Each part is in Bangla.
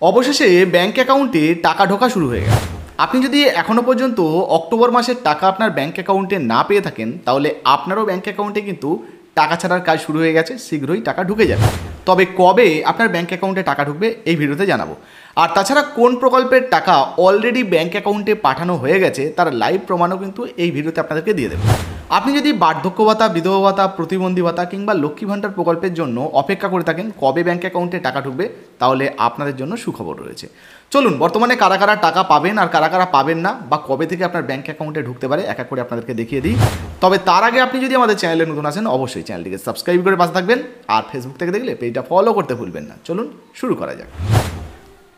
অবশেষে ব্যাঙ্ক অ্যাকাউন্টে টাকা ঢোকা শুরু হয়ে গেল। আপনি যদি এখনও পর্যন্ত অক্টোবর মাসের টাকা আপনার ব্যাঙ্ক অ্যাকাউন্টে না পেয়ে থাকেন, তাহলে আপনারও ব্যাঙ্ক অ্যাকাউন্টে কিন্তু টাকা ছাড়ার কাজ শুরু হয়ে গেছে, শীঘ্রই টাকা ঢুকে যাবে। তবে কবে আপনার ব্যাঙ্ক অ্যাকাউন্টে টাকা ঢুকবে এই ভিডিওতে জানাবো। আর তাছাড়া কোন প্রকল্পের টাকা অলরেডি ব্যাঙ্ক অ্যাকাউন্টে পাঠানো হয়ে গেছে তার লাইভ প্রমাণও কিন্তু এই ভিডিওতে আপনাদেরকে দিয়ে দেবো। আপনি যদি বার্ধক্য ভাতা, বিধবা ভাতা, প্রতিবন্ধী ভাতা কিংবা লক্ষ্মী ভাণ্ডার প্রকল্পের জন্য অপেক্ষা করে থাকেন কবে ব্যাঙ্ক অ্যাকাউন্টে টাকা ঢুকবে, তাহলে আপনাদের জন্য সুখবর রয়েছে। চলুন বর্তমানে কারা কারা টাকা পাবেন আর কারা কারা পাবেন না, বা কবে থেকে আপনার ব্যাঙ্ক অ্যাকাউন্টে ঢুকতে পারে এক এক করে আপনাদেরকে দেখিয়ে দিই। তবে তার আগে আপনি যদি আমাদের চ্যানেলে নতুন আসেন, অবশ্যই চ্যানেলটিকে সাবস্ক্রাইব করে পাশে থাকবেন, আর ফেসবুক থেকে দেখলে পেজটা ফলো করতে ভুলবেন না। চলুন শুরু করা যাক।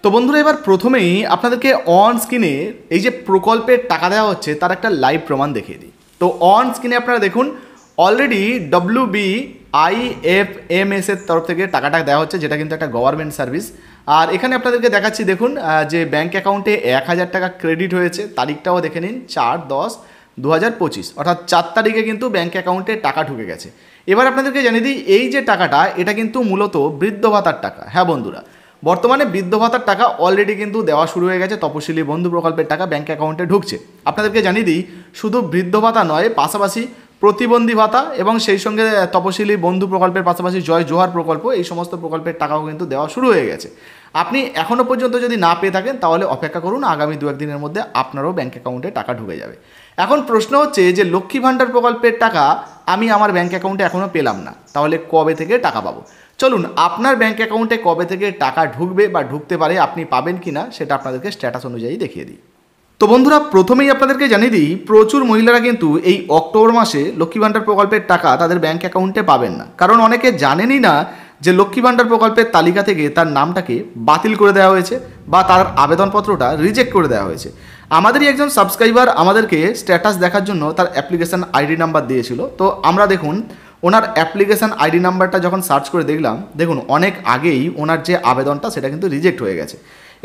তো বন্ধুরা, এবার প্রথমেই আপনাদেরকে অন স্ক্রিনে এই যে প্রকল্পের টাকা দেওয়া হচ্ছে তার একটা লাইভ প্রমাণ দেখিয়ে দিই। তো অন স্ক্রিনে আপনারা দেখুন, অলরেডি WBIFMS এর তরফ থেকে টাকাটা দেওয়া হচ্ছে, যেটা কিন্তু একটা গভর্নমেন্ট সার্ভিস। আর এখানে আপনাদেরকে দেখাচ্ছি, দেখুন যে ব্যাঙ্ক অ্যাকাউন্টে 1000 টাকা ক্রেডিট হয়েছে, তারিখটাও দেখে নিন 4/10/2025, অর্থাৎ 4 তারিখে কিন্তু ব্যাঙ্ক অ্যাকাউন্টে টাকা ঢুকে গেছে। এবার আপনাদেরকে জানিয়ে দিই, এই যে টাকাটা এটা কিন্তু মূলত বৃদ্ধ ভাতার টাকা। হ্যাঁ বন্ধুরা, বর্তমানে বৃদ্ধ ভাতার টাকা অলরেডি কিন্তু দেওয়া শুরু হয়ে গেছে, তপশিলি বন্ধু প্রকল্পের টাকা ব্যাঙ্ক অ্যাকাউন্টে ঢুকছে। আপনাদেরকে জানিয়ে দিই, শুধু বৃদ্ধ ভাতা নয়, পাশাপাশি প্রতিবন্ধী ভাতা এবং সেই সঙ্গে তপশিলি বন্ধু প্রকল্পের পাশাপাশি জয় জোহার প্রকল্প, এই সমস্ত প্রকল্পের টাকাও কিন্তু দেওয়া শুরু হয়ে গেছে। আপনি এখনও পর্যন্ত যদি না পেয়ে থাকেন তাহলে অপেক্ষা করুন, আগামী 2-1 দিনের মধ্যে আপনারও ব্যাঙ্ক অ্যাকাউন্টে টাকা ঢুকে যাবে। এখন প্রশ্ন হচ্ছে যে লক্ষ্মী ভাণ্ডার প্রকল্পের টাকা আমি আমার ব্যাঙ্ক অ্যাকাউন্টে এখনও পেলাম না, তাহলে কবে থেকে টাকা পাবো? চলুন আপনার ব্যাঙ্ক অ্যাকাউন্টে কবে থেকে টাকা ঢুকবে বা ঢুকতে পারে, আপনি পাবেন কি না সেটা আপনাদেরকে স্ট্যাটাস অনুযায়ী দেখিয়ে দিই। তো বন্ধুরা, প্রথমেই আপনাদেরকে জানিয়ে দিই, প্রচুর মহিলারা কিন্তু এই অক্টোবর মাসে লক্ষ্মী ভাণ্ডার প্রকল্পের টাকা তাদের ব্যাঙ্ক অ্যাকাউন্টে পাবেন না, কারণ অনেকে জানেনই না যে লক্ষ্মী ভাণ্ডার প্রকল্পের তালিকা থেকে তার নামটাকে বাতিল করে দেওয়া হয়েছে বা তার আবেদনপত্রটা রিজেক্ট করে দেওয়া হয়েছে। আমাদেরই একজন সাবস্ক্রাইবার আমাদেরকে স্ট্যাটাস দেখার জন্য তার অ্যাপ্লিকেশান আইডি নাম্বার দিয়েছিল। তো আমরা দেখুন ওনার অ্যাপ্লিকেশান আইডি নাম্বারটা যখন সার্চ করে দেখলাম, দেখুন অনেক আগেই ওনার যে আবেদনটা সেটা কিন্তু রিজেক্ট হয়ে গেছে।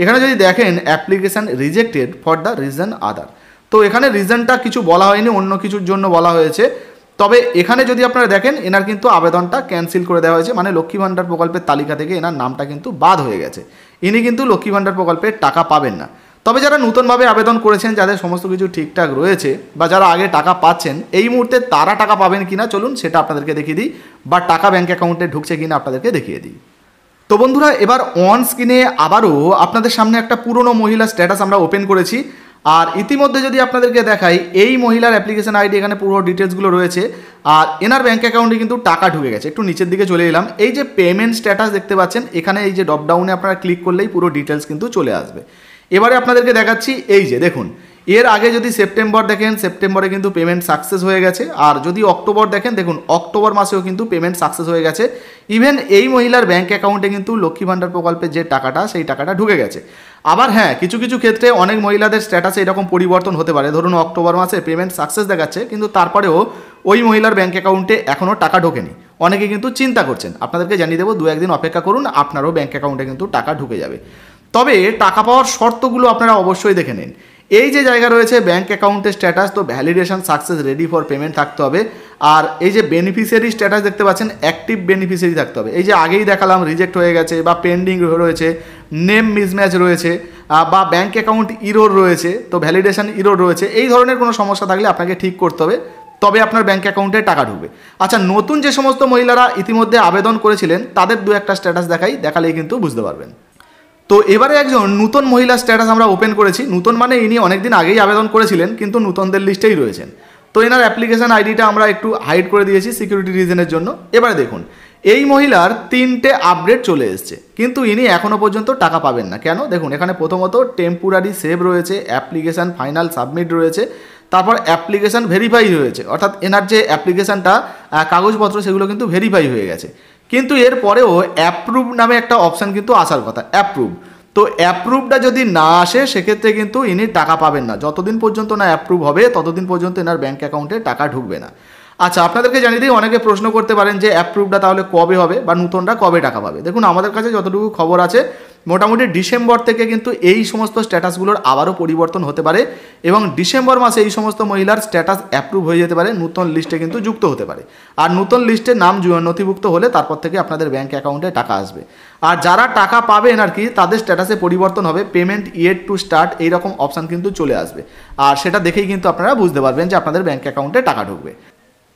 এখানে যদি দেখেন application rejected for the reason other, তো এখানে রিজনটা কিছু বলা হয়নি, অন্য কিছুর জন্য বলা হয়েছে। তবে এখানে যদি আপনারা দেখেন এনার কিন্তু আবেদনটা ক্যান্সেল করে দেওয়া হয়েছে, মানে লক্ষ্মী ভাণ্ডার প্রকল্পের তালিকা থেকে এনার নামটা কিন্তু বাদ হয়ে গেছে। ইনি কিন্তু লক্ষ্মী ভাণ্ডার প্রকল্পের টাকা পাবেন না। তবে যারা নতুনভাবে আবেদন করেছেন, যাদের সমস্ত কিছু ঠিকঠাক রয়েছে বা যারা আগে টাকা পাচ্ছেন, এই মুহূর্তে তারা টাকা পাবেন কিনা চলুন সেটা আপনাদেরকে দেখিয়ে দিই, বা টাকা ব্যাঙ্ক অ্যাকাউন্টে ঢুকছে কিনা আপনাদেরকে দেখিয়ে দিই। তো বন্ধুরা, এবার অন স্ক্রিনে আবারও আপনাদের সামনে একটা পুরনো মহিলা স্ট্যাটাস আমরা ওপেন করেছি। আর ইতিমধ্যে যদি আপনাদেরকে দেখাই, এই মহিলার অ্যাপ্লিকেশন আইডি, এখানে পুরো ডিটেলসগুলো রয়েছে। আর এনার ব্যাঙ্ক অ্যাকাউন্টে কিন্তু টাকা ঢুকে গেছে। একটু নিচের দিকে চলে এলাম, এই যে পেমেন্ট স্ট্যাটাস দেখতে পাচ্ছেন, এখানে এই যে ড্রপডাউনে আপনারা ক্লিক করলেই পুরো ডিটেলস কিন্তু চলে আসবে। এবারে আপনাদেরকে দেখাচ্ছি, এই যে দেখুন এর আগে যদি সেপ্টেম্বর দেখেন, সেপ্টেম্বরে কিন্তু পেমেন্ট সাকসেস হয়ে গেছে। আর যদি অক্টোবর দেখেন, দেখুন অক্টোবর মাসেও কিন্তু পেমেন্ট সাকসেস হয়ে গেছে। ইভেন এই মহিলার ব্যাঙ্ক অ্যাকাউন্টে কিন্তু লক্ষ্মী ভাণ্ডার প্রকল্পের যে টাকাটা, সেই টাকাটা ঢুকে গেছে। আবার হ্যাঁ, কিছু কিছু ক্ষেত্রে অনেক মহিলাদের স্ট্যাটাসে এরকম পরিবর্তন হতে পারে। ধরুন অক্টোবর মাসে পেমেন্ট সাকসেস দেখাচ্ছে, কিন্তু তারপরেও ওই মহিলার ব্যাঙ্ক অ্যাকাউন্টে এখনও টাকা ঢোকেনি। অনেকে কিন্তু চিন্তা করছেন, আপনাদেরকে জানিয়ে দেবো 2-1 দিন অপেক্ষা করুন, আপনারও ব্যাঙ্ক অ্যাকাউন্টে কিন্তু টাকা ঢুকে যাবে। তবে টাকা পাওয়ার শর্তগুলো আপনারা অবশ্যই দেখে নিন। এই যে জায়গা রয়েছে ব্যাঙ্ক অ্যাকাউন্টের স্ট্যাটাস, তো validation success ready for payment থাকতে হবে। আর এই যে বেনিফিশিয়ারি স্ট্যাটাস দেখতে পাচ্ছেন, অ্যাক্টিভ বেনিফিশিয়ারি থাকতে হবে। এই যে আগেই দেখালাম রিজেক্ট হয়ে গেছে বা পেন্ডিং রয়েছে, নেম মিসম্যাচ রয়েছে, বা ব্যাঙ্ক অ্যাকাউন্ট ইরোর রয়েছে, তো ভ্যালিডেশন ইরোর রয়েছে, এই ধরনের কোনো সমস্যা থাকলে আপনাকে ঠিক করতে হবে, তবে আপনার ব্যাঙ্ক অ্যাকাউন্টে টাকা ঢুকবে। আচ্ছা, নতুন যে সমস্ত মহিলারা ইতিমধ্যে আবেদন করেছিলেন তাদের 2-1টা স্ট্যাটাস দেখালেই কিন্তু বুঝতে পারবেন। তো এবারে একজন নতুন মহিলা স্ট্যাটাস আমরা ওপেন করেছি। নতুন মানে ইনি অনেকদিন আগেই আবেদন করেছিলেন, কিন্তু নতুনদের লিস্টেই রয়েছেন। তো এনার অ্যাপ্লিকেশন আইডিটা আমরা একটু হাইড করে দিয়েছি সিকিউরিটি রিজনের জন্য। এবারে দেখুন এই মহিলার 3টে আপডেট চলে এসছে, কিন্তু ইনি এখনও পর্যন্ত টাকা পাবেন না। কেন? দেখুন এখানে প্রথমত টেম্পোরারি সেভ রয়েছে, অ্যাপ্লিকেশান ফাইনাল সাবমিট রয়েছে, তারপর অ্যাপ্লিকেশান ভেরিফাই হয়েছে, অর্থাৎ এনার যে অ্যাপ্লিকেশানটা কাগজপত্র সেগুলো কিন্তু ভেরিফাই হয়ে গেছে। কিন্তু এরপরেও অ্যাপ্রুভ নামে একটা অপশান কিন্তু আসার কথা, অ্যাপ্রুভ। তো অ্যাপ্রুভটা যদি না আসে সেক্ষেত্রে কিন্তু ইনি টাকা পাবেন না। যতদিন পর্যন্ত না অ্যাপ্রুভ হবে ততদিন পর্যন্ত এনার ব্যাঙ্ক অ্যাকাউন্টে টাকা ঢুকবে না। আচ্ছা, আপনাদেরকে জানিয়ে দিই, অনেকে প্রশ্ন করতে পারেন যে অ্যাপ্রুভটা তাহলে কবে হবে বা নতুনরা কবে টাকা পাবে। দেখুন, আমাদের কাছে যতটুকু খবর আছে মোটামুটি ডিসেম্বর থেকে কিন্তু এই সমস্ত স্ট্যাটাসগুলোর আবারও পরিবর্তন হতে পারে এবং ডিসেম্বর মাসে এই সমস্ত মহিলার স্ট্যাটাস অ্যাপ্রুভ হয়ে যেতে পারে, নতুন লিস্টে কিন্তু যুক্ত হতে পারে। আর নতুন লিস্টে নাম নথিভুক্ত হলে তারপর থেকে আপনাদের ব্যাঙ্ক অ্যাকাউন্টে টাকা আসবে। আর যারা টাকা পাবেন আর কি, তাদের স্ট্যাটাসে পরিবর্তন হবে, পেমেন্ট ইয়েট টু স্টার্ট এইরকম অপশান কিন্তু চলে আসবে। আর সেটা দেখেই কিন্তু আপনারা বুঝতে পারবেন যে আপনাদের ব্যাঙ্ক অ্যাকাউন্টে টাকা ঢুকবে।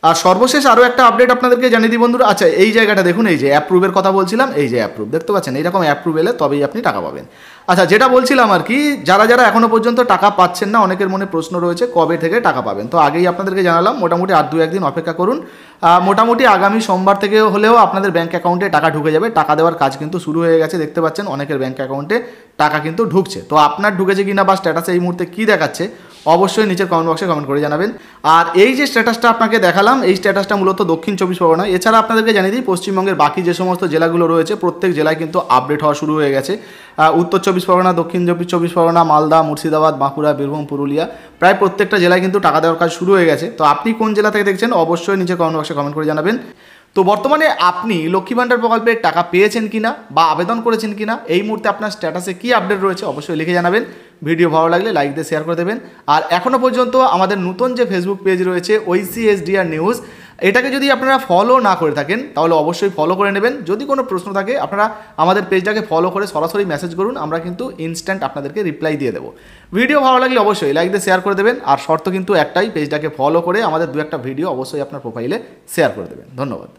আর সর্বশেষ আরও একটা আপডেট আপনাদেরকে জানিয়ে দিই বন্ধুরা। আচ্ছা, এই জায়গাটা দেখুন, এই যে অ্যাপ্রুভের কথা বলছিলাম, এই যে অ্যাপ্রুভ দেখতে পাচ্ছেন, এইরকম অ্যাপ্রুভ এলে তবেই আপনি টাকা পাবেন। আচ্ছা, যেটা বলছিলাম আর কি, যারা যারা এখনও পর্যন্ত টাকা পাচ্ছেন না, অনেকের মনে প্রশ্ন রয়েছে কবে থেকে টাকা পাবেন। তো আগেই আপনাদেরকে জানালাম, মোটামুটি আর 2-1 দিন অপেক্ষা করুন। মোটামুটি আগামী সোমবার থেকে হলেও আপনাদের ব্যাঙ্ক অ্যাকাউন্টে টাকা ঢুকে যাবে। টাকা দেওয়ার কাজ কিন্তু শুরু হয়ে গেছে, দেখতে পাচ্ছেন অনেকের ব্যাঙ্ক অ্যাকাউন্টে টাকা কিন্তু ঢুকছে। তো আপনার ঢুকেছে কিনা বা স্ট্যাটাসে এই মুহূর্তে কী দেখাচ্ছে অবশ্যই নিচের কমেন্ট বক্সে কমেন্ট করে জানাবেন। আর এই যে স্ট্যাটাসটা আপনাকে দেখালাম, এই স্ট্যাটাসটা মূলত দক্ষিণ 24 পরগনা। এছাড়া আপনাদেরকে জানিয়ে দিই, পশ্চিমবঙ্গের বাকি যে সমস্ত জেলাগুলো রয়েছে প্রত্যেক জেলায় কিন্তু আপডেট হওয়া শুরু হয়ে গেছে। উত্তর 24 পরগনা, দক্ষিণ 24 পরগনা, মালদা, মুর্শিদাবাদ, বাঁকুড়া, বীরভূম, পুরুলিয়া, প্রায় প্রত্যেকটা জেলায় কিন্তু টাকা দেওয়ার কাজ শুরু হয়ে গেছে। তো আপনি কোন জেলা থেকে দেখছেন অবশ্যই নিচে কমেন্ট বক্সে কমেন্ট করে জানাবেন। তো বর্তমানে আপনি লক্ষ্মী ভাণ্ডার প্রকল্পের টাকা পেয়েছেন কিনা বা আবেদন করেছেন কিনা, এই মুহূর্তে আপনার স্ট্যাটাসে কী আপডেট রয়েছে অবশ্যই লিখে জানাবেন। ভিডিও ভালো লাগলে লাইক দিয়ে শেয়ার করে দেবেন। আর এখনও পর্যন্ত আমাদের নতুন যে ফেসবুক পেজ রয়েছে OECSDR নিউজ, এটাকে যদি আপনারা ফলো না করে থাকেন তাহলে অবশ্যই ফলো করে নেবেন। যদি কোনো প্রশ্ন থাকে আপনারা আমাদের পেজটাকে ফলো করে সরাসরি মেসেজ করুন, আমরা কিন্তু ইনস্ট্যান্ট আপনাদেরকে রিপ্লাই দিয়ে দেবো। ভিডিও ভালো লাগলে অবশ্যই লাইক দিয়ে শেয়ার করে দেবেন। আর শর্ত কিন্তু একটাই, পেজটাকে ফলো করে আমাদের 2-1টা ভিডিও অবশ্যই আপনার প্রোফাইলে শেয়ার করে দেবেন। ধন্যবাদ।